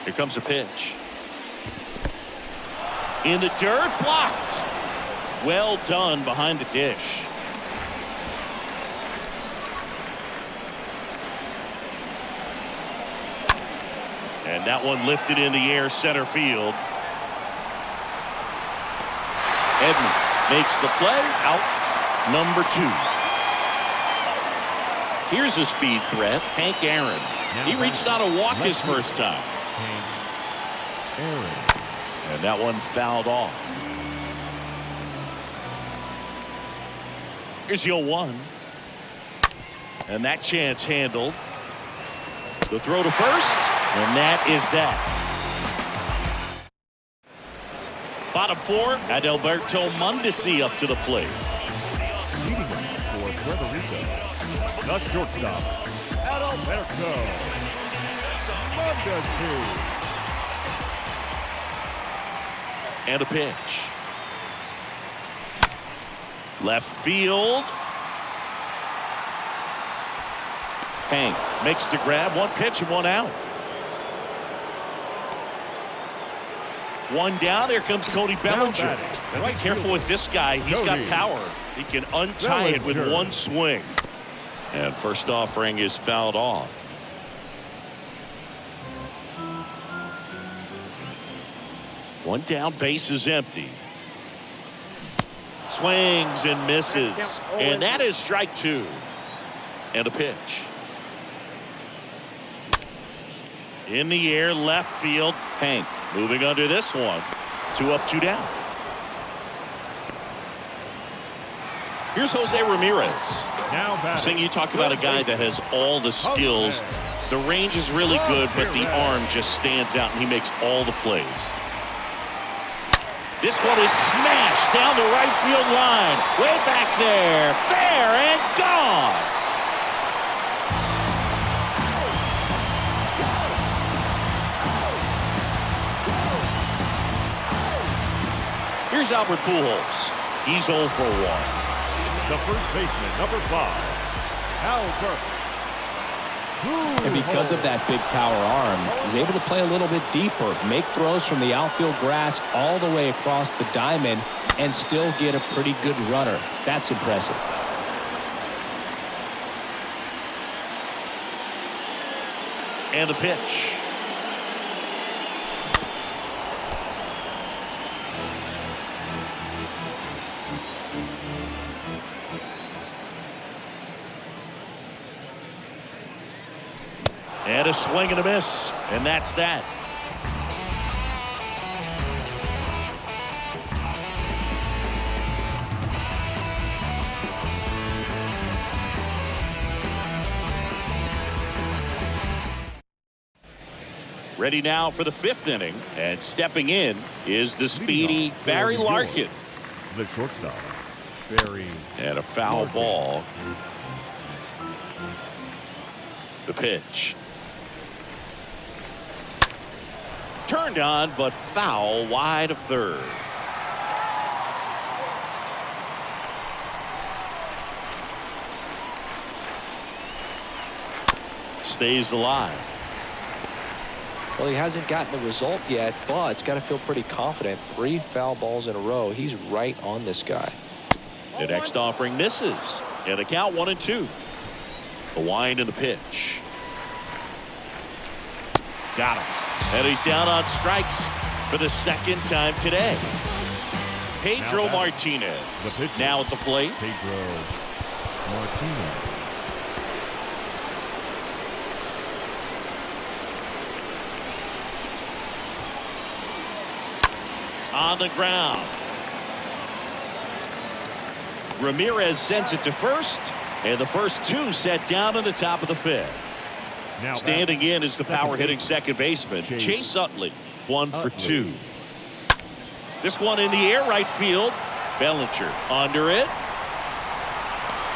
Here comes a pitch. In the dirt, blocked. Well done behind the dish. And that one lifted in the air, center field. Edmonds makes the play, out number 2. Here's a speed threat, Hank Aaron. He reached out a walk his first time. And that one fouled off. Here's the 0-1. And that chance handled. The throw to first, and that is that. Bottom 4, Adalberto Mondesi up to the plate. Leading off for Puerto Rico, the shortstop, Adalberto Mondesi. And a pitch. Left field. Hank makes the grab. One pitch and one out. One down. Here comes Cody Bellinger. Be careful with this guy. He's got power. He can untie it with one swing. And first offering is fouled off. One down, base is empty. Swings and misses. And that is strike 2. And a pitch. In the air, left field. Hank moving under this one. 2 up, 2 down. Here's Jose Ramirez. Seeing you talk about a guy that has all the skills. The range is really good, but the arm just stands out, and he makes all the plays. This one is smashed down the right field line. Way back there. Fair and gone. Here's Albert Pujols. He's 0 for 1. The first baseman, number 5, Albert. And because of that big power arm, he's able to play a little bit deeper, make throws from the outfield grass all the way across the diamond, and still get a pretty good runner. That's impressive. And a pitch. And a swing and a miss. And that's that. Ready now for the 5th inning. And stepping in is the speedy Barry Larkin. The shortstop, Barry. And a foul ball. The pitch. Turned on, but foul wide of third. Stays alive. Well, he hasn't gotten the result yet, but it's got to feel pretty confident. 3 foul balls in a row. He's right on this guy. The next offering misses. And a count 1-2. The wind and the pitch. Got him. And he's down on strikes for the 2nd time today. Pedro Martinez now at the plate. Pedro Martinez. On the ground. Ramirez sends it to first, and the first 2 set down on the top of the 5th. Now standing in is the power hitting second baseman, Chase Utley. 1 for 2. This one in the air, right field. Bellinger under it.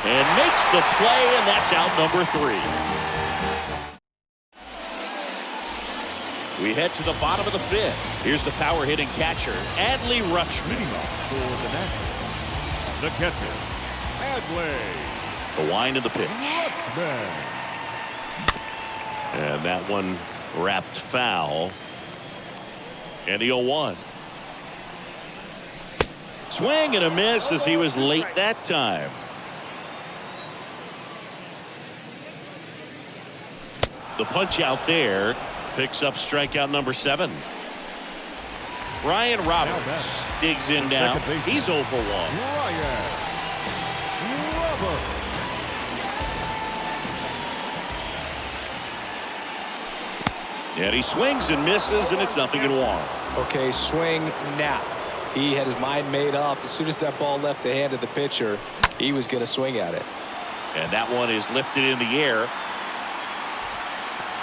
And makes the play, and that's out number 3. We head to the bottom of the 5th. Here's the power hitting catcher, Adley Rutschman. Leading off for the Nationals, the catcher, Adley. The wind of the pitch. Rutschman. And that one wrapped foul. And the 0-1. Swing and a miss as he was late that time. The punch out there picks up strikeout number 7. Ryan Roberts digs in now. He's 0 for 1. And he swings and misses, and it's 0-1. Okay, swing now. He had his mind made up. As soon as that ball left the hand of the pitcher, he was going to swing at it. And that one is lifted in the air.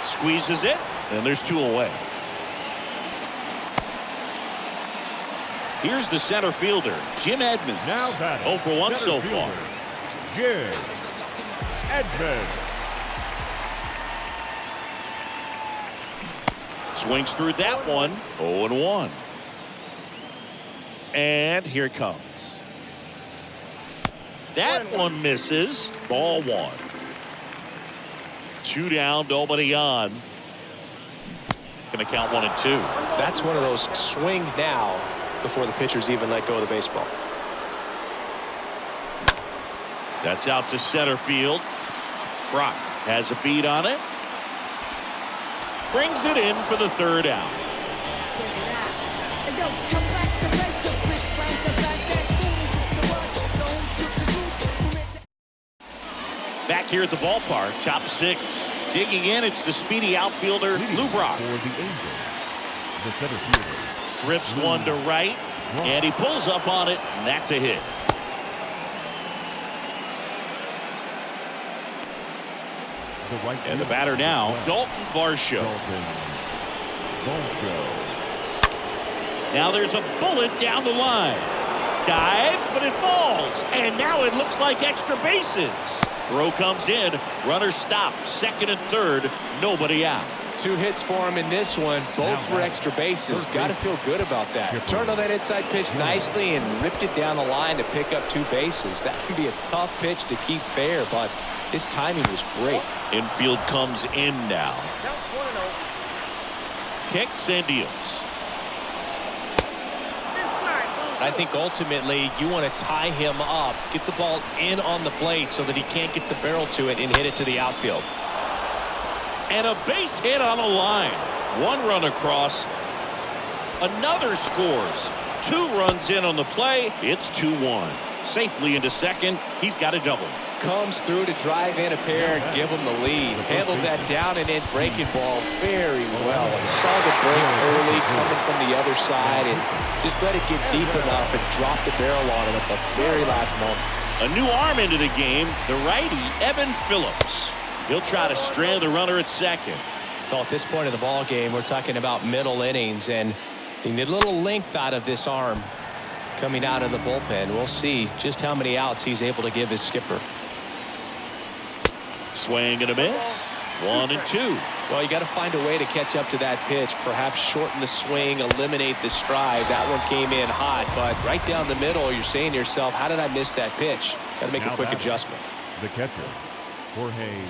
Squeezes it, and there's 2 away. Here's the center fielder, Jim Edmonds. Now batting, 0 for 1 so far. Jim Edmonds. Swings through that one. 0-1. And here it comes. That one misses. Ball 1. 2 down, nobody on. Going to count 1 and 2. That's one of those swing now before the pitchers even let go of the baseball. That's out to center field. Brock has a beat on it. Brings it in for the 3rd out. Back here at the ballpark, top 6. Digging in, it's the speedy outfielder, Lou Brock. For the Angels, the center fielder. Rips one to right, and he pulls up on it, and that's a hit. And the batter now, Dalton Varsho. Now there's a bullet down the line. Dives, but it falls. And now it looks like extra bases. Throw comes in. Runner stopped. 2nd and 3rd. Nobody out. 2 hits for him in this one, both for extra bases. Got to feel good about that. Turned on that inside pitch nicely and ripped it down the line to pick up 2 bases. That can be a tough pitch to keep fair, but his timing was great. Infield comes in now. Kicks and deals. I think ultimately you want to tie him up, get the ball in on the plate so that he can't get the barrel to it and hit it to the outfield. And a base hit on a line. 1 run across. Another scores. 2 runs in on the play. It's 2-1. Safely into 2nd. He's got a double. Comes through to drive in a pair and give him the lead. Handled that down and in breaking ball very well. Saw the break early coming from the other side and just let it get deep enough and drop the barrel on it at the very last moment. A new arm into the game. The righty, Evan Phillips. He'll try to strand the runner at 2nd. Well, at this point of the ball game, we're talking about middle innings, and you need a little length out of this arm coming out of the bullpen. We'll see just how many outs he's able to give his skipper. Swing and a miss. 1 and 2. Well, you got to find a way to catch up to that pitch. Perhaps shorten the swing, eliminate the stride. That one came in hot, but right down the middle, you're saying to yourself, how did I miss that pitch? Got to make a quick adjustment. The catcher, Jorge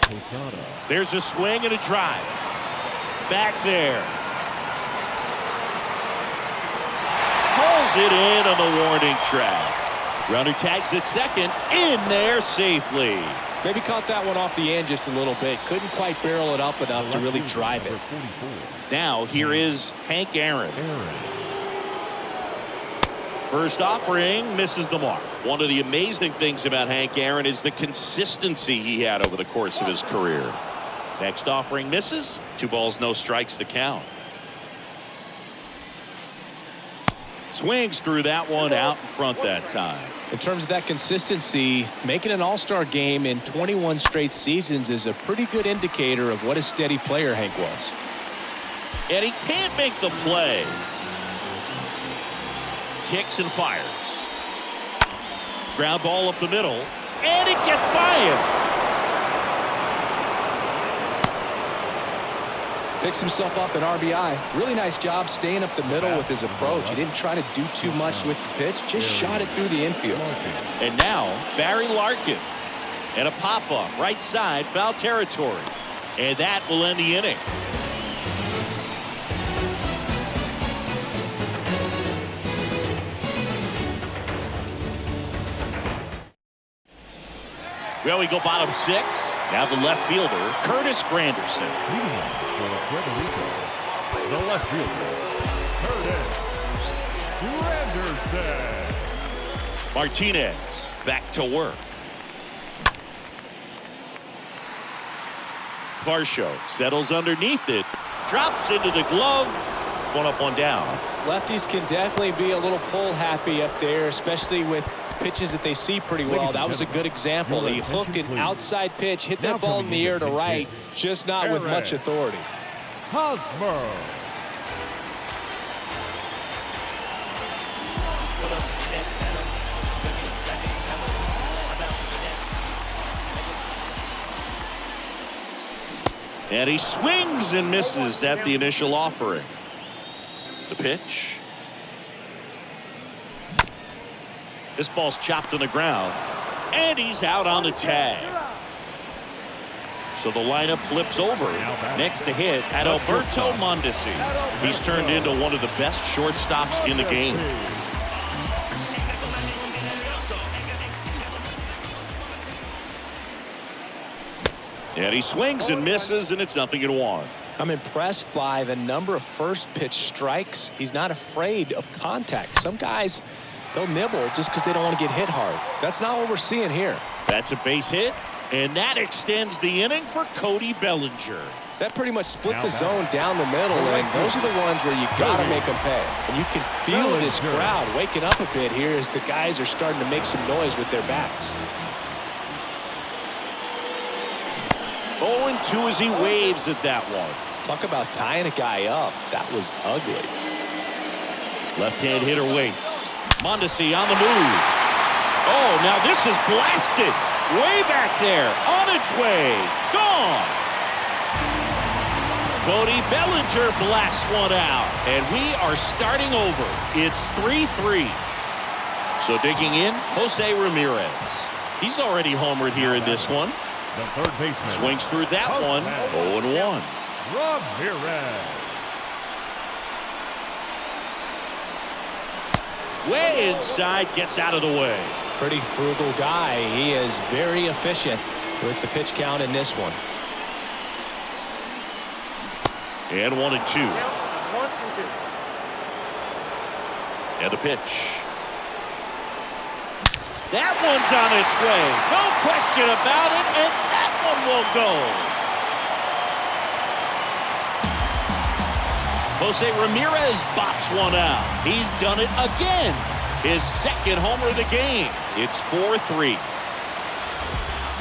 Posada. There's a swing and a drive. Back there. Pulls it in on the warning track. Runner tags at 2nd. In there safely. Maybe caught that one off the end just a little bit. Couldn't quite barrel it up enough to really drive it. Now here is Hank Aaron. First offering misses the mark. One of the amazing things about Hank Aaron is the consistency he had over the course of his career. Next offering misses. 2 balls, no strikes to count. Swings through that one out in front that time. In terms of that consistency, making an all-star game in 21 straight seasons is a pretty good indicator of what a steady player Hank was. And he can't make the play. Kicks and fires. Ground ball up the middle, and it gets by him. Picks himself up an RBI. Really nice job staying up the middle with his approach. He didn't try to do too much with the pitch, just shot it through the infield. And now Barry Larkin, and a pop-up right side, foul territory, and that will end the inning. Well, we go bottom 6. Now the left fielder, Curtis Granderson. Leading off for Puerto Rico, the left fielder, Curtis Granderson. Martinez back to work. Varsho settles underneath it. Drops into the glove. 1 up, 1 down. Lefties can definitely be a little pull happy up there, especially with pitches that they see pretty well. That was a good example. He hooked an outside pitch, hit that ball in the air to right, just not with much authority. Hosmer. And he swings and misses at the initial offering. The pitch. This ball's chopped on the ground. And he's out on the tag. So the lineup flips over. Next to hit at Alberto Mondesi. He's turned into one of the best shortstops in the game. And he swings and misses, and it's 0-1. I'm impressed by the number of first pitch strikes. He's not afraid of contact. Some guys, they'll nibble just because they don't want to get hit hard. That's not what we're seeing here. That's a base hit, and that extends the inning for Cody Bellinger. That pretty much split the zone down the middle, and those are the ones where you got to make them pay. And you can feel this crowd waking up a bit here as the guys are starting to make some noise with their bats. 0-2 as he waves at that one. Talk about tying a guy up. That was ugly. Left-hand hitter waits. Mondesi on the move. Oh, now this is blasted. Way back there. On its way. Gone. Cody Bellinger blasts one out. And we are starting over. It's 3-3. So digging in, Jose Ramirez. He's already homered here in this one. The third baseman Swings through that one. 0-1. Ramirez. Way inside, gets out of the way. Pretty frugal guy. He is very efficient with the pitch count in this one. And 1-2. And the pitch. That one's on its way. No question about it, and that one will go. Jose Ramirez bops one out. He's done it again. His second homer of the game. It's 4-3.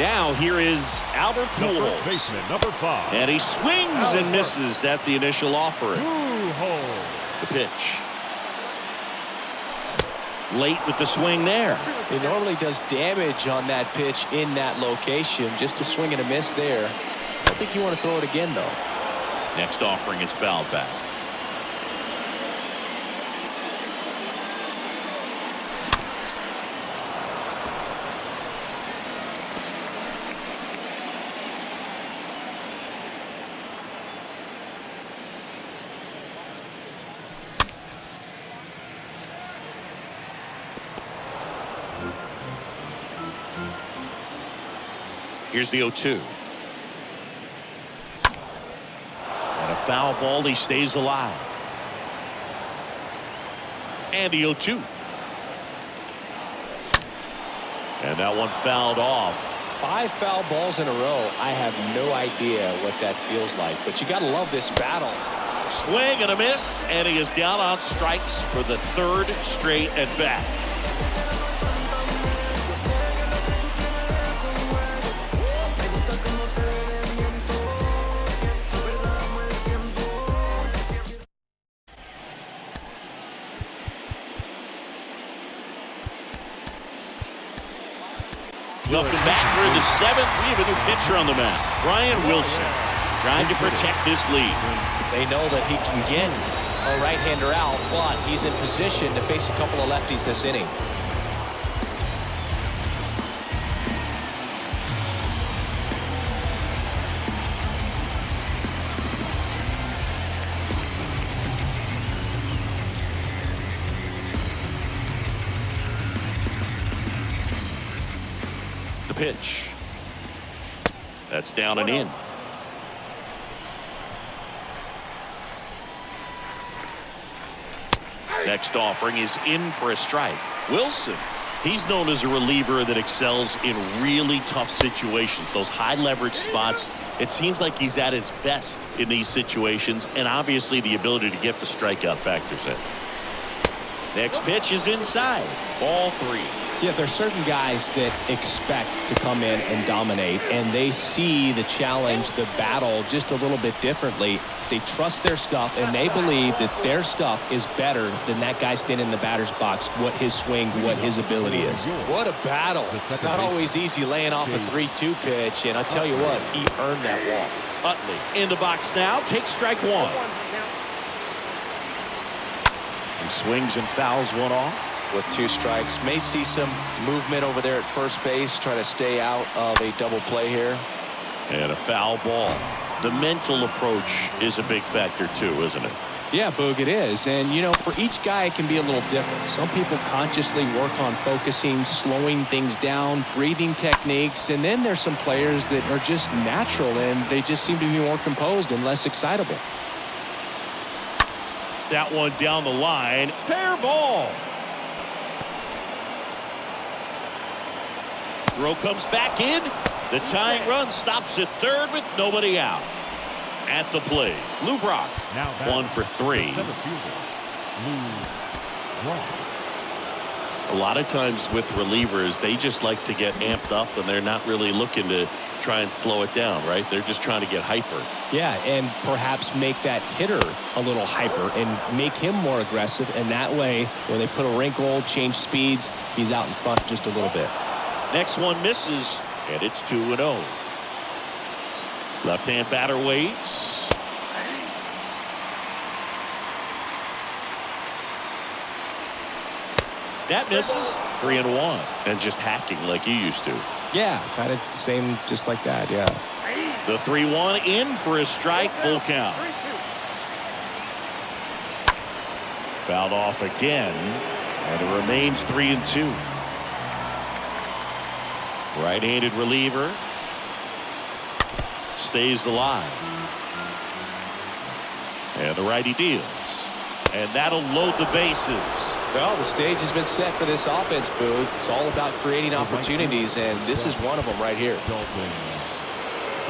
Now here is Albert Pujols. Baseman, number 5. And he swings and misses at the initial offering. The pitch. Late with the swing there. He normally does damage on that pitch in that location. Just a swing and a miss there. I don't think you want to throw it again, though. Next offering is fouled back. Here's the 0-2. And a foul ball. He stays alive. And the 0-2. And that one fouled off. 5 foul balls in a row. I have no idea what that feels like, but you got to love this battle. Swing and a miss, and he is down on strikes for the 3rd straight at bat. Welcome back. We're in the 7th. We have a new pitcher on the mound. Brian Wilson trying to protect this lead. They know that he can get a right-hander out, but he's in position to face a couple of lefties this inning. The pitch. That's down and in. Next offering is in for a strike. Wilson, he's known as a reliever that excels in really tough situations. Those high leverage spots, it seems like he's at his best in these situations, and obviously the ability to get the strikeout factors in. Next pitch is inside. Ball 3. Yeah, there's certain guys that expect to come in and dominate, and they see the challenge, the battle just a little bit differently. They trust their stuff, and they believe that their stuff is better than that guy standing in the batter's box, what his swing, what his ability is. What a battle. It's not always easy laying off a 3-2 pitch, and I tell you what, he earned that walk. Utley in the box now, takes strike 1. He swings and fouls one off. With 2 strikes, may see some movement over there at first base, trying to stay out of a double play here. And a foul ball. The mental approach is a big factor too, isn't it? Yeah, Boog, it is. And, you know, for each guy, it can be a little different. Some people consciously work on focusing, slowing things down, breathing techniques. And then there's some players that are just natural, and they just seem to be more composed and less excitable. That one down the line. Fair ball. Throw comes back in. The tying run stops at third with nobody out. At the plate, Lou Brock. Now 1 for 3. A lot of times with relievers, they just like to get amped up, and they're not really looking to try and slow it down, right? They're just trying to get hyper. Yeah, and perhaps make that hitter a little hyper and make him more aggressive. And that way, when they put a wrinkle, change speeds, he's out in front just a little bit. Next one misses, and it's 2-0. Left-hand batter waits. That misses. 3-1. And just hacking like you used to. Yeah, kind of same, just like that, yeah. The 3-1 in for a strike, full count. Fouled off again, and it remains 3-2. Right-handed reliever stays alive, and the righty deals, and that'll load the bases. Well, the stage has been set for this offense, Boo. It's all about creating opportunities, and this is one of them right here.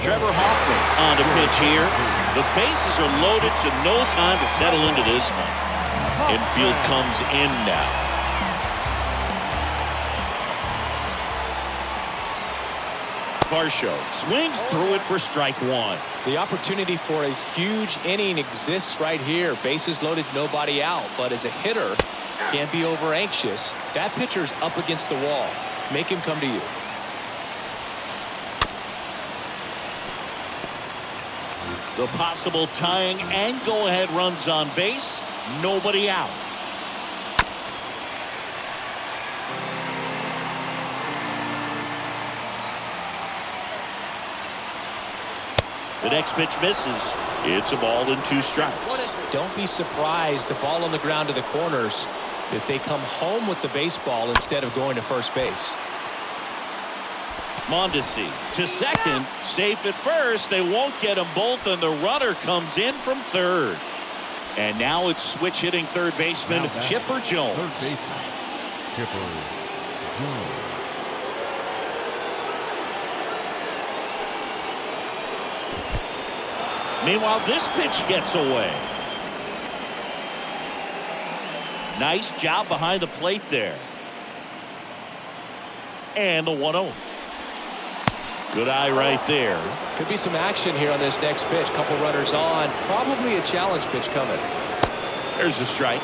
Trevor Hoffman on the pitch here. The bases are loaded, so no time to settle into this one. Infield comes in now. Varsho swings through it for strike 1. The opportunity for a huge inning exists right here. Bases loaded, nobody out. But as a hitter, can't be over anxious. That pitcher's up against the wall. Make him come to you. The possible tying and go-ahead runs on base. Nobody out. The next pitch misses. It's a ball and 2 strikes. Don't be surprised to ball on the ground to the corners that they come home with the baseball instead of going to first base. Mondesi to second, safe at first. They won't get them both, and the runner comes in from third. And now it's switch hitting third baseman Chipper Jones. Third baseman, Chipper Jones. Meanwhile, this pitch gets away. Nice job behind the plate there. And the 1-0. Good eye right there. Could be some action here on this next pitch. Couple runners on. Probably a challenge pitch coming. There's a strike.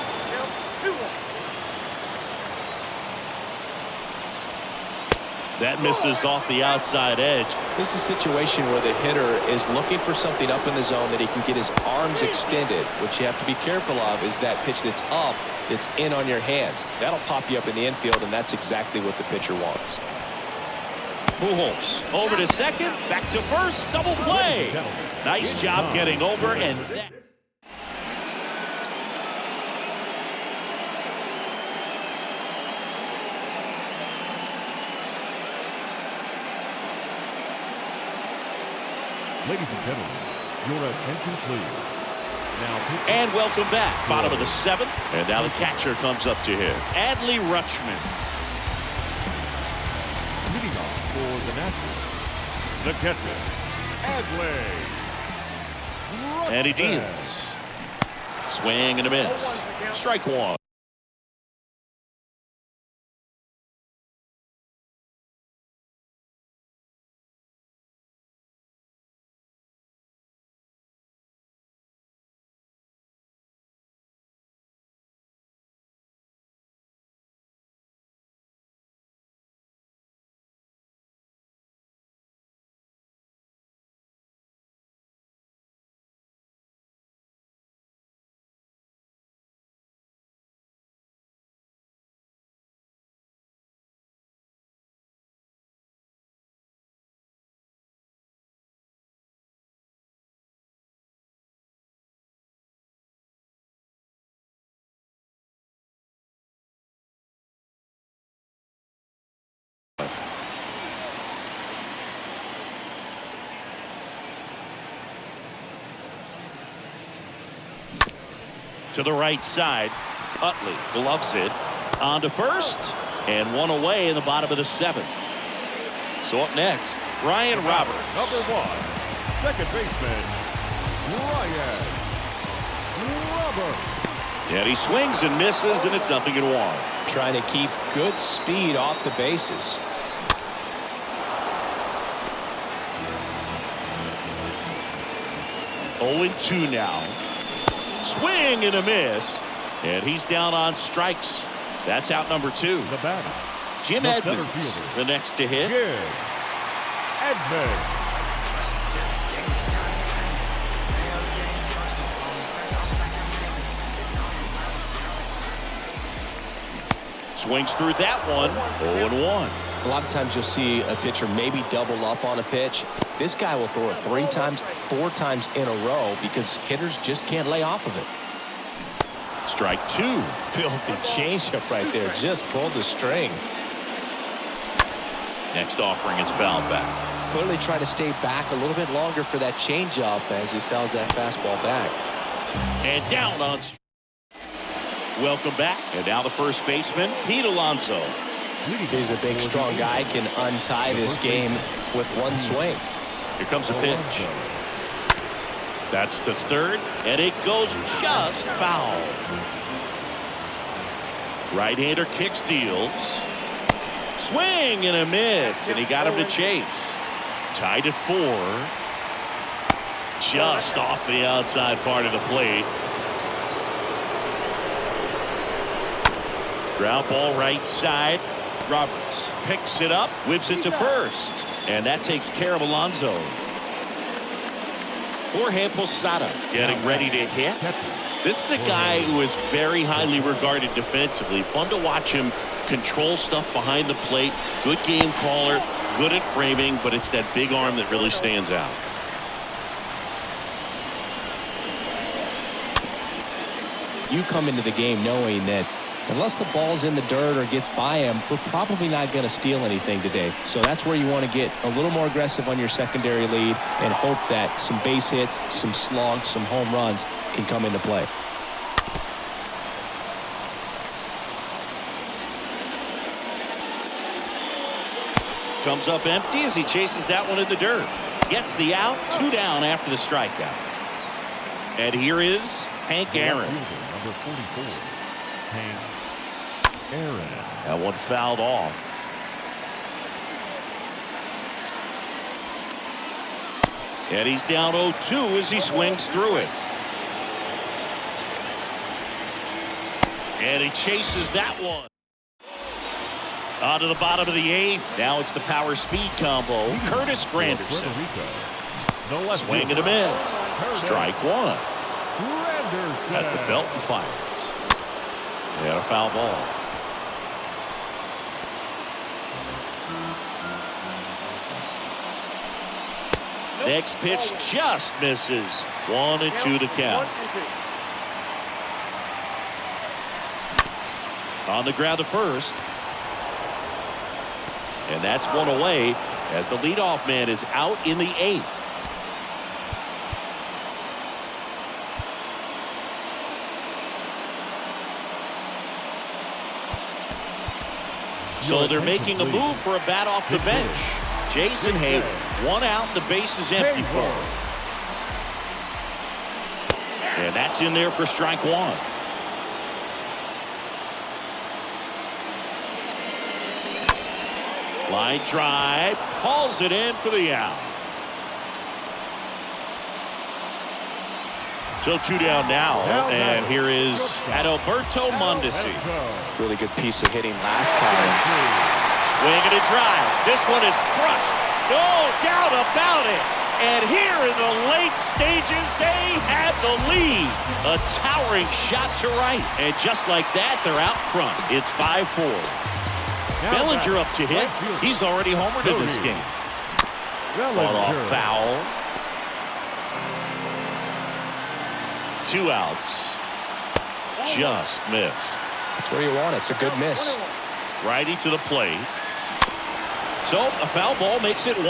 That misses off the outside edge. This is a situation where the hitter is looking for something up in the zone that he can get his arms extended. What you have to be careful of is that pitch that's up, that's in on your hands. That'll pop you up in the infield, and that's exactly what the pitcher wants. Pujols over to second, back to first, double play. Nice job getting over, and that. Ladies and gentlemen, your attention please. Now, and welcome back. Bottom of the 7th. And now the catcher comes up to hit. Adley Rutschman. leading off for the Nationals, the catcher, Adley. And he deals. Swing and a miss. Strike one. To the right side. Utley gloves it. On to first. And one away in the bottom of the 7th. So up next, Ryan Roberts. Number 1, second baseman, Ryan Roberts. And he swings and misses, and it's 0-1. Trying to keep good speed off the bases. Oh, 2 now. Swing and a miss. And he's down on strikes. That's out number 2. The batter, Jim the Edmonds, center fielder, the next to hit. Jim Edmonds. Swings through that one. 0-1. A lot of times you'll see a pitcher maybe double up on a pitch. This guy will throw it 3 times, 4 times in a row because hitters just can't lay off of it. Strike 2. Filthy changeup right there. Just pulled the string. Next offering is fouled back. Clearly trying to stay back a little bit longer for that changeup as he fouls that fastball back. And down on. Welcome back. And now the first baseman, Pete Alonso. He's a big, strong guy. Can untie this game with one swing. Here comes a pitch. That's to third, and it goes just foul. Right-hander kicks, deals. Swing and a miss, and he got him to chase. Tied at 4. Just off the outside part of the plate. Ground ball right side. Roberts picks it up, whips it to first, and that takes care of Alonso. Jorge Posada getting ready to hit. This is a guy who is very highly regarded defensively. Fun to watch him control stuff behind the plate. Good game caller, good at framing, but it's that big arm that really stands out. You come into the game knowing that unless the ball's in the dirt or gets by him, we're probably not going to steal anything today. So that's where you want to get a little more aggressive on your secondary lead and hope that some base hits, some slugs, some home runs can come into play. Comes up empty as he chases that one in the dirt. Gets the out. 2 down after the strikeout. And here is Hank Aaron. Number 44, Hank Aaron. That one fouled off. And he's down 0-2 as he swings through it. And he chases that one. On to the bottom of the 8th. Now it's the power speed combo. Curtis Granderson. Swing and a miss. Strike 1. At the belt and fires. And a foul ball. Next pitch just misses. 1-2 to count. On the ground to first. And that's one away as the leadoff man is out in the 8th. So they're making a move for a bat off the bench. Jason Hayward, 1 out, the base is empty for him. And that's in there for strike 1. Line drive, hauls it in for the out. So 2 down now, and here is Adalberto Mondesi. Really good piece of hitting last time. Swing and a drive. This one is crushed. No doubt about it. And here in the late stages, they have the lead. A towering shot to right. And just like that, they're out front. It's 5-4. Bellinger up to hit. He's already homered in this game. Fought off foul. 2 outs. Just missed. That's where you want it. It's a good miss. Righty to the plate. So a foul ball makes it 1-2.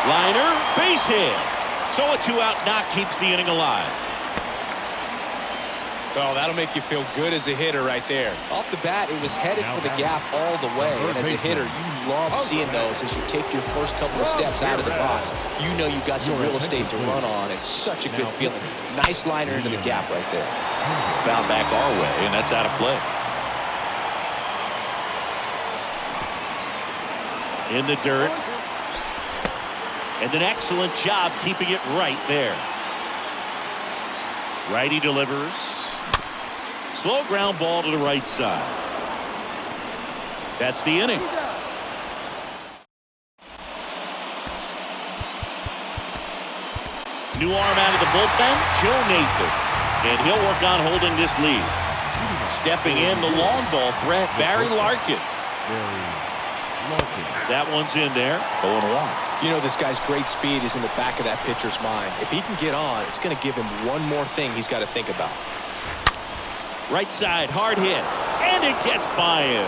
Liner, base hit. So a 2-out knock keeps the inning alive. Well, that'll make you feel good as a hitter right there. Off the bat, it was headed for the gap all the way. And as a hitter, you love seeing those as you take your first couple of steps out of the box. You know you've got some real estate to run on. It's such a good feeling. Nice liner into the gap right there. Foul back our way, and that's out of play. In the dirt. And an excellent job keeping it right there. Righty delivers. Slow ground ball to the right side. That's the inning. New arm out of the bullpen, Joe Nathan. And he'll work on holding this lead. Stepping in, the long ball threat, Barry Larkin. That one's in there, 0-1. You know, this guy's great speed is in the back of that pitcher's mind. If he can get on, it's going to give him one more thing he's got to think about. Right side, hard hit, and it gets by him.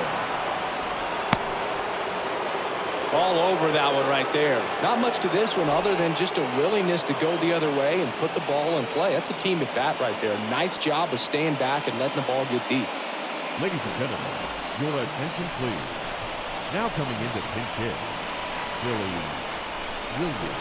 All over that one right there. Not much to this one other than just a willingness to go the other way and put the ball in play. That's a team at bat right there. Nice job of staying back and letting the ball get deep. Ladies and gentlemen, your attention please. Now coming into pinch hit, Billy Williams.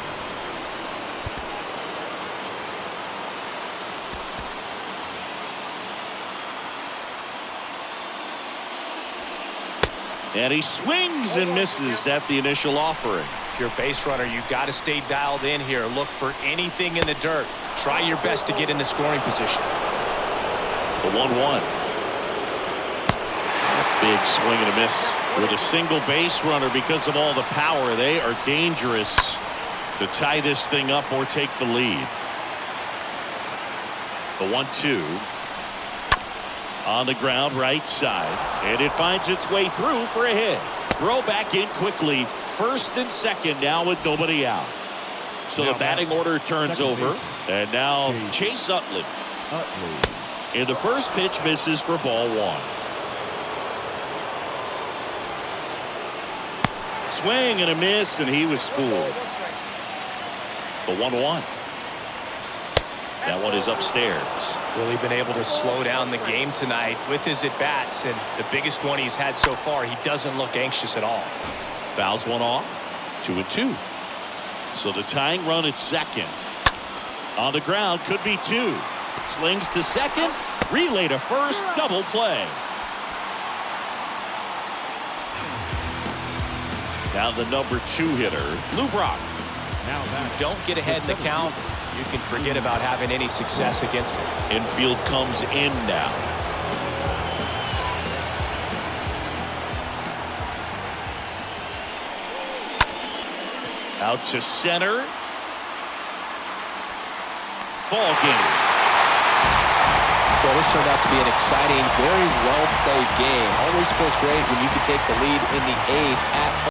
And he swings and misses at the initial offering. If you're a base runner, you've got to stay dialed in here. Look for anything in the dirt. Try your best to get in the scoring position. The 1-1. Big swing and a miss with a single base runner. Because of all the power, they are dangerous to tie this thing up or take the lead. The 1-2 on the ground, right side, and it finds its way through for a hit. Throw back in quickly. First and second now with nobody out. So the batting order turns over, and now Chase Utley. And the first pitch misses for ball 1. Swing and a miss, and he was fooled. The 1-1. That one is upstairs. Really been able to slow down the game tonight with his at-bats, and the biggest one he's had so far, he doesn't look anxious at all. Fouls one off. 2-2. So the tying run at second. On the ground, could be 2. Slings to second. Relay to first. Double play. Now the number 2 hitter, Lou Brock. Now don't get ahead in the count. You can forget about having any success against him. Infield comes in now. Out to center. Ball game. Well, this turned out to be an exciting, very well-played game. Always feels great when you can take the lead in the 8th at home.